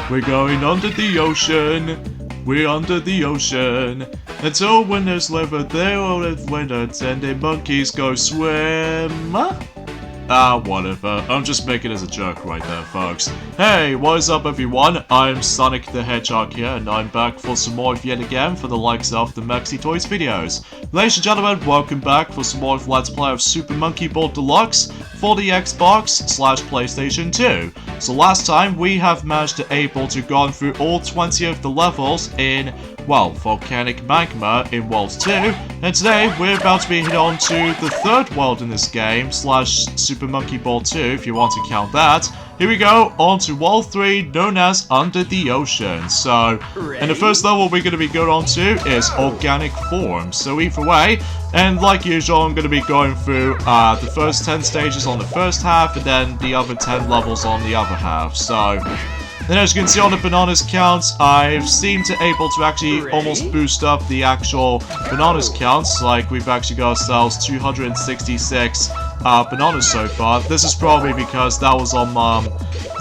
We're going under the ocean. We're under the ocean. Until winners live there all of winners and the monkeys go swim. Whatever. I'm just making it as a joke right there, folks. Hey, what is up, everyone? I'm Sonic the Hedgehog here, and I'm back for some more yet again for the likes of the Maxi Toys videos. Ladies and gentlemen, welcome back for some more of Let's Play of Super Monkey Ball Deluxe for the Xbox/PlayStation 2. So last time, we have managed to able to go through all 20 of the levels in, well, Volcanic Magma in World 2, and today we're about to be heading on to the third world in this game, /Super Monkey Ball 2, if you want to count that. Here we go, on to World 3, known as Under the Ocean. So, and the first level we're going to be going on to is Organic Form. So either way, and like usual, I'm going to be going through the first 10 stages on the first half, and then the other 10 levels on the other half. So, and as you can see on the bananas counts, I've seemed to able to actually almost boost up the actual bananas counts. Like, we've actually got ourselves 266 bananas so far. This is probably because that was on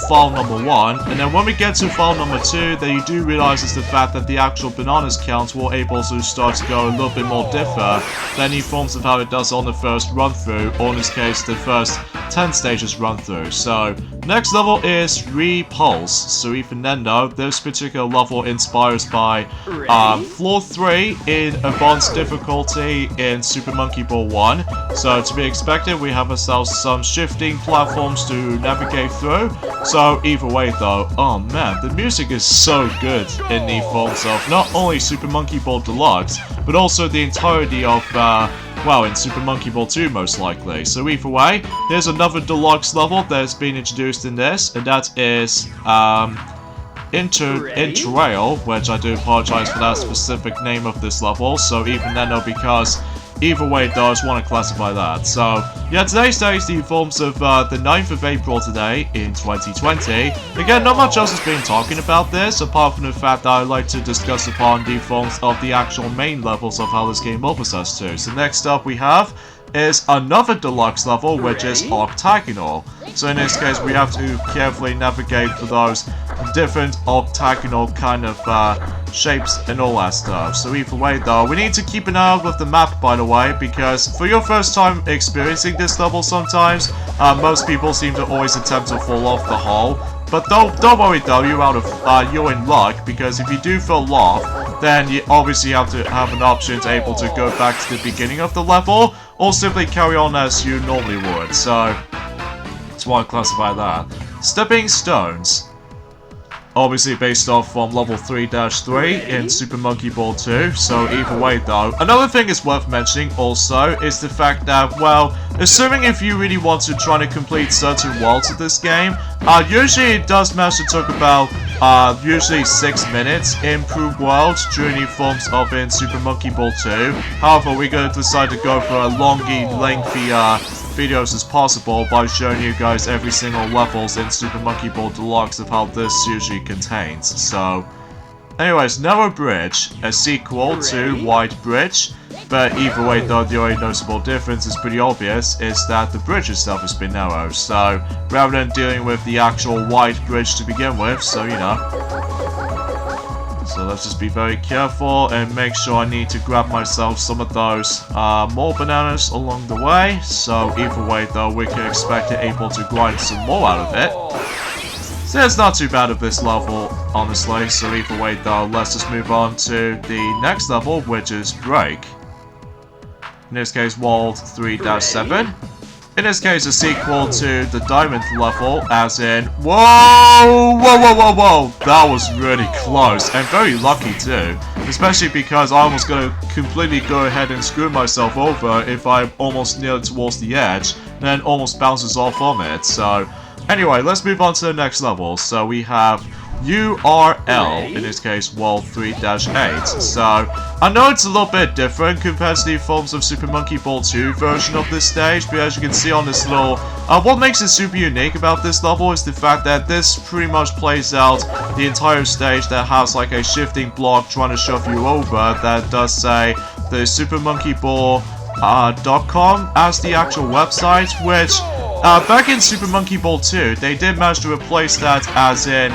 file number 1, and then when we get to file number 2, then you do realize is the fact that the actual bananas counts will able to start to go a little bit more differ than in forms of how it does on the first run through, or in this case the first 10 stages run through. So next level is Repulse. So even then though, this particular level inspires by floor 3 in advanced difficulty in Super Monkey Ball 1. So to be expected, we have ourselves some shifting platforms to navigate through. So either way though, oh man, the music is so good in the forms of not only Super Monkey Ball Deluxe, but also the entirety of, well, in Super Monkey Ball 2 most likely. So either way, here's another deluxe level that's been introduced in this, and that is, Interrail, which I do apologize for that specific name of this level. So even then though, because either way though, I just want to classify that. So yeah, today's day is the forms of the 9th of April today in 2020. Again, not much else has been talking about this, apart from the fact that I'd like to discuss upon the forms of the actual main levels of how this game offers us to. So next up we have is another deluxe level, which is octagonal. So in this case, we have to carefully navigate for those different octagonal kind of shapes and all that stuff. So either way though, we need to keep an eye out with the map, by the way, because for your first time experiencing this level sometimes, most people seem to always attempt to fall off the hole. But don't worry though, you're in luck, because if you do fall off, then you obviously have to have an option to able to go back to the beginning of the level, or simply carry on as you normally would. So that's why I classify that. Stepping stones. obviously based off from level 3-3 in Super Monkey Ball 2, so either way though. Another thing is worth mentioning also is the fact that, well, assuming if you really want to try to complete certain worlds of this game, usually it does manage to take about usually 6 minutes in per world during the forms of in Super Monkey Ball 2. However, we're going to decide to go for a lengthy videos as possible by showing you guys every single levels in Super Monkey Ball Deluxe of how this usually contains. So, anyways, Narrow Bridge, a sequel to Wide Bridge, but either way though, the only noticeable difference is pretty obvious, is that the bridge itself has been narrow, so rather than dealing with the actual wide bridge to begin with, so you know. So let's just be very careful and make sure I need to grab myself some of those more bananas along the way. So either way though, we can expect it able to grind some more out of it. So it's not too bad of this level, honestly. So either way though, let's just move on to the next level, which is Break. In this case, World 3-7. In this case, a sequel to the Diamond level, as in... Whoa! That was really close, and very lucky too. Especially because I almost gonna completely go ahead and screw myself over if I'm almost near towards the edge, then almost bounces off from it. So, anyway, let's move on to the next level. So we have URL, in this case World 3-8. So, I know it's a little bit different compared to the forms of Super Monkey Ball 2 version of this stage, but as you can see on this little... what makes it super unique about this level is the fact that this pretty much plays out the entire stage that has like a shifting block trying to shove you over that does say the supermonkeyball.com as the actual website, which back in Super Monkey Ball 2, they did manage to replace that as in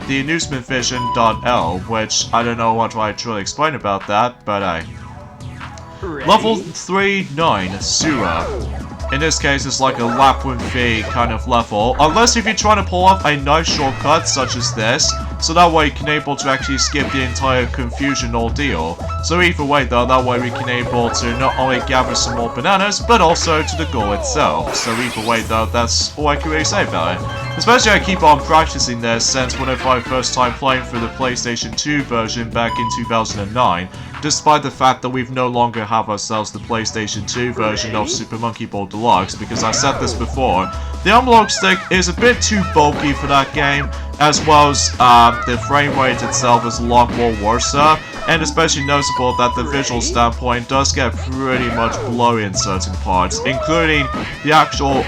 the amusementvision.l, which I don't know what I truly explain about that, but Level 3-9, Sura. In this case, it's like a labyrinthy kind of level, unless if you're trying to pull off a nice shortcut such as this, so that way you can able to actually skip the entire confusion ordeal. So either way though, that way we can able to not only gather some more bananas, but also to the goal itself. So either way though, that's all I can really say about it. Especially I keep on practicing this since whenever I first time playing through the PlayStation 2 version back in 2009, despite the fact that we've no longer have ourselves the PlayStation 2 version of Super Monkey Ball Deluxe, because I said this before, the analog stick is a bit too bulky for that game, as well as the frame rate itself is a lot more worse, and especially noticeable that the visual standpoint does get pretty much blurry in certain parts, including the actual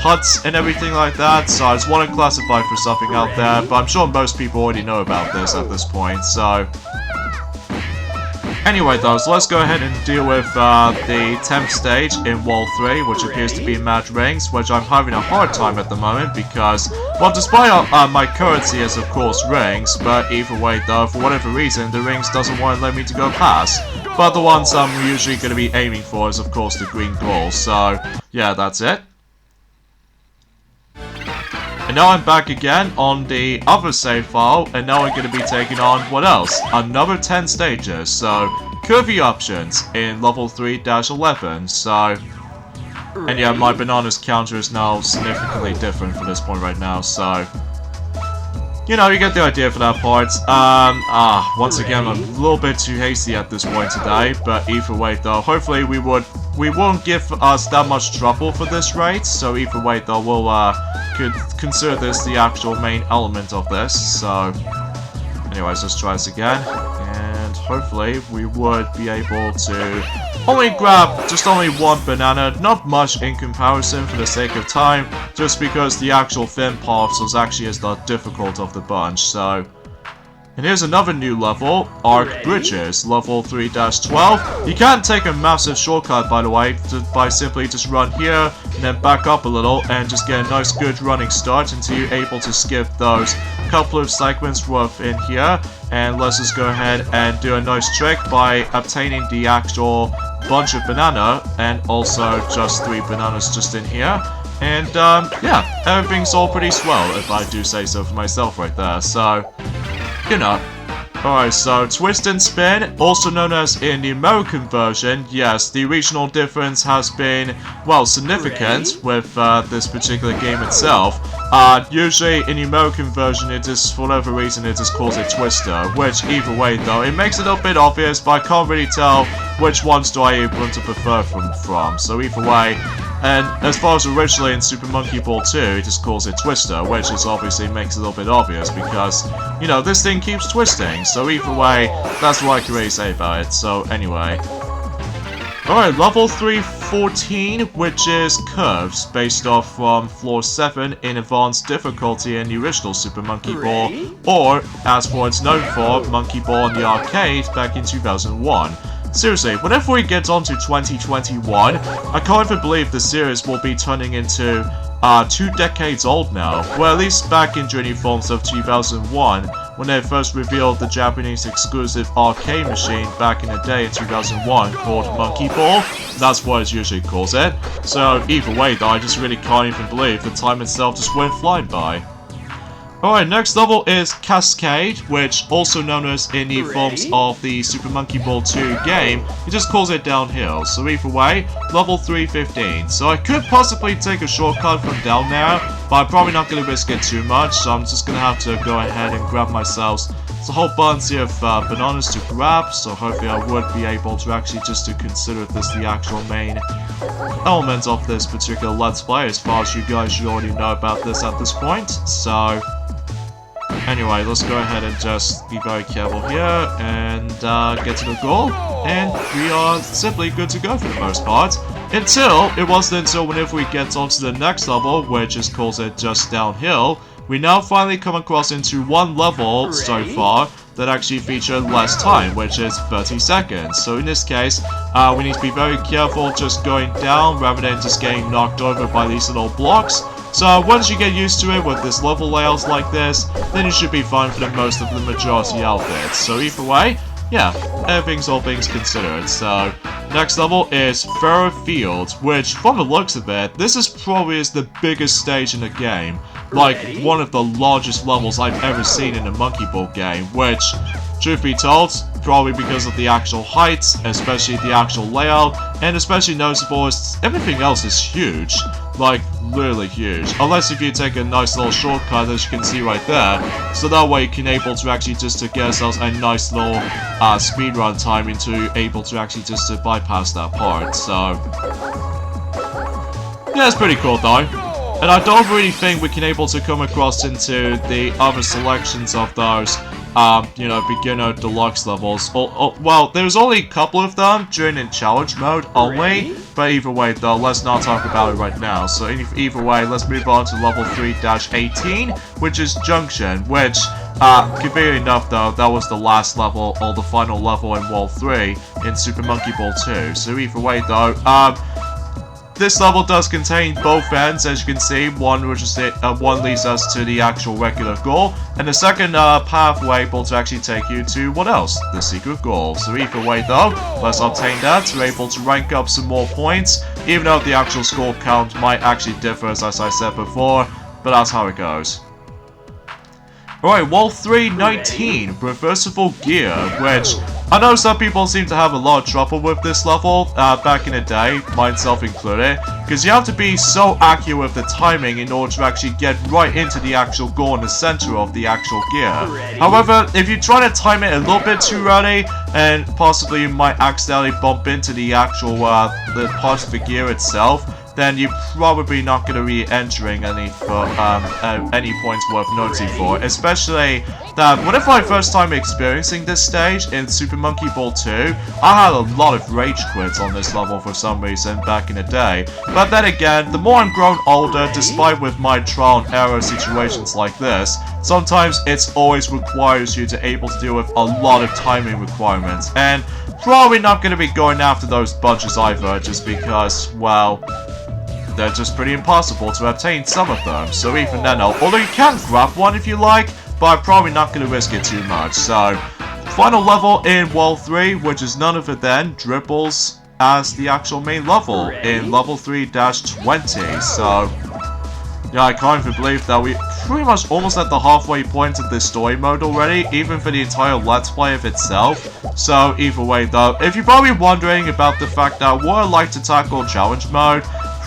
huts and everything like that. So I just want to classify for something out there, but I'm sure most people already know about this at this point, so... Anyway though, so let's go ahead and deal with the 10th stage in World 3, which appears to be Mad Rings, which I'm having a hard time at the moment because, well, despite my currency is of course rings, but either way though, for whatever reason, the rings doesn't want to let me to go past. But the ones I'm usually going to be aiming for is of course the green goal, so yeah, that's it. And now I'm back again on the other save file, and now I'm going to be taking on, what else? Another 10 stages, so curvy options in level 3-11, so... And yeah, my bananas counter is now significantly different for this point right now, so... You know, you get the idea for that part. Once again, I'm a little bit too hasty at this point today, but either way though, hopefully we won't give us that much trouble for this raid, so either way though, we'll could consider this the actual main element of this, so anyways, let's try this again, and hopefully we would be able to only grab just only one banana, not much in comparison for the sake of time, just because the actual thin paths was actually is the difficult of the bunch, so... And here's another new level, Arc Bridges, level 3-12. You can't take a massive shortcut, by the way, by simply just run here, and then back up a little, and just get a nice good running start until you're able to skip those couple of segments worth in here. And let's just go ahead and do a nice trick by obtaining the actual bunch of banana, and also just 3 bananas just in here. And yeah, everything's all pretty swell, if I do say so for myself right there, so... You know, Alright, so Twist and Spin, also known as in the American version, yes, the regional difference has been, well, significant with this particular game itself. Usually in the American version, it is, for whatever reason, it just calls it Twister, which either way though, it makes it a bit obvious, but I can't really tell which ones do I want to prefer from. So either way, and as far as originally in Super Monkey Ball 2, it just calls it Twister, which is obviously makes it a little bit obvious because, you know, this thing keeps twisting. So either way, that's what I can really say about it. So anyway. Alright, level 314, which is Curves, based off from floor 7 in advanced difficulty in the original Super Monkey Ball, or, as for it's known for, Monkey Ball in the arcade back in 2001. Seriously, whenever we get onto 2021, I can't even believe the series will be turning into 2 decades old now. Well, at least back in during the forms of 2001, when they first revealed the Japanese exclusive arcade machine back in the day in 2001 called Monkey Ball. That's what it usually calls it. So either way though, I just really can't even believe the time itself just went flying by. Alright, next level is Cascade, which also known as in the forms of the Super Monkey Ball 2 game, it just calls it Downhill. So either way, level 315. So I could possibly take a shortcut from down there, but I'm probably not going to risk it too much, so I'm just going to have to go ahead and grab myself a whole bunch of bananas to grab, so hopefully I would be able to actually just to consider this the actual main element of this particular Let's Play, as far as you guys should already know about this at this point. So anyway, let's go ahead and just be very careful here and get to the goal, and we are simply good to go for the most part. It wasn't until whenever we get onto the next level, which is called it just Downhill, we now finally come across into one level so far that actually featured less time, which is 30 seconds. So in this case, we need to be very careful just going down rather than just getting knocked over by these little blocks. So once you get used to it with this level layouts like this, then you should be fine for the most of the majority outfits. So either way, yeah, everything's all things considered. So next level is Furrow Field, which from the looks of it, this is probably the biggest stage in the game. Like one of the largest levels I've ever seen in a Monkey Ball game, which, truth be told, probably because of the actual heights, especially the actual layout, and especially noticeable is everything else is huge. Like, literally huge. Unless if you take a nice little shortcut, as you can see right there, so that way you can able to actually just to get ourselves a nice little speedrun time into able to actually just to bypass that part. So yeah, it's pretty cool though. And I don't really think we can able to come across into the other selections of those, you know, beginner deluxe levels. Well, there's only a couple of them during the challenge mode only, but either way though, let's not talk about it right now. So either way, let's move on to level 3-18, which is Junction, which, conveniently enough though, that was the last level, or the final level in World 3 in Super Monkey Ball 2. So either way though, this level does contain both ends, as you can see. One which is one leads us to the actual regular goal, and the second pathway able to actually take you to what else? The secret goal. So either way though, let's obtain that. We're able to rank up some more points, even though the actual score count might actually differ, as I said before, but that's how it goes. Alright, World 3-19, Reversible Gear, which I know some people seem to have a lot of trouble with this level back in the day, myself included, because you have to be so accurate with the timing in order to actually get right into the actual goal in the center of the actual gear. However, if you try to time it a little bit too early, and possibly you might accidentally bump into the actual the part of the gear itself, then you're probably not going to be entering any points worth noting for. Especially that whenever I first time experiencing this stage in Super Monkey Ball 2, I had a lot of rage quits on this level for some reason back in the day. But then again, the more I'm grown older, despite with my trial and error situations like this, sometimes it's always requires you to able to deal with a lot of timing requirements. And probably not going to be going after those bunches either, just because, well, they're just pretty impossible to obtain some of them. So even then, although you can grab one if you like, but I'm probably not going to risk it too much. So, final level in World 3, which is none other than Dribbles as the actual main level in level 3-20. So, yeah, I can't even believe that we pretty much almost at the halfway point of this story mode already, even for the entire Let's Play of itself. So either way though, if you're probably wondering about the fact that would I like to tackle challenge mode,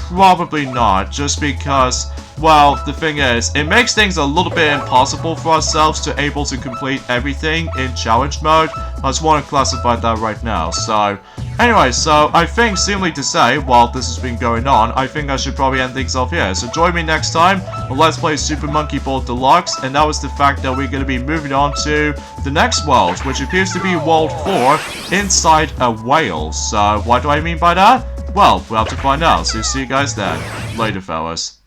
probably not, just because, well, the thing is, it makes things a little bit impossible for ourselves to able to complete everything in challenge mode. I just want to classify that right now. So, anyway, so I think, simply to say, while this has been going on, I think I should probably end things off here. So join me next time on Let's Play Super Monkey Ball Deluxe, and that was the fact that we're going to be moving on to the next world, which appears to be World 4 inside a whale. So, what do I mean by that? Well, we'll have to find out, so see you guys then. Later, fellas.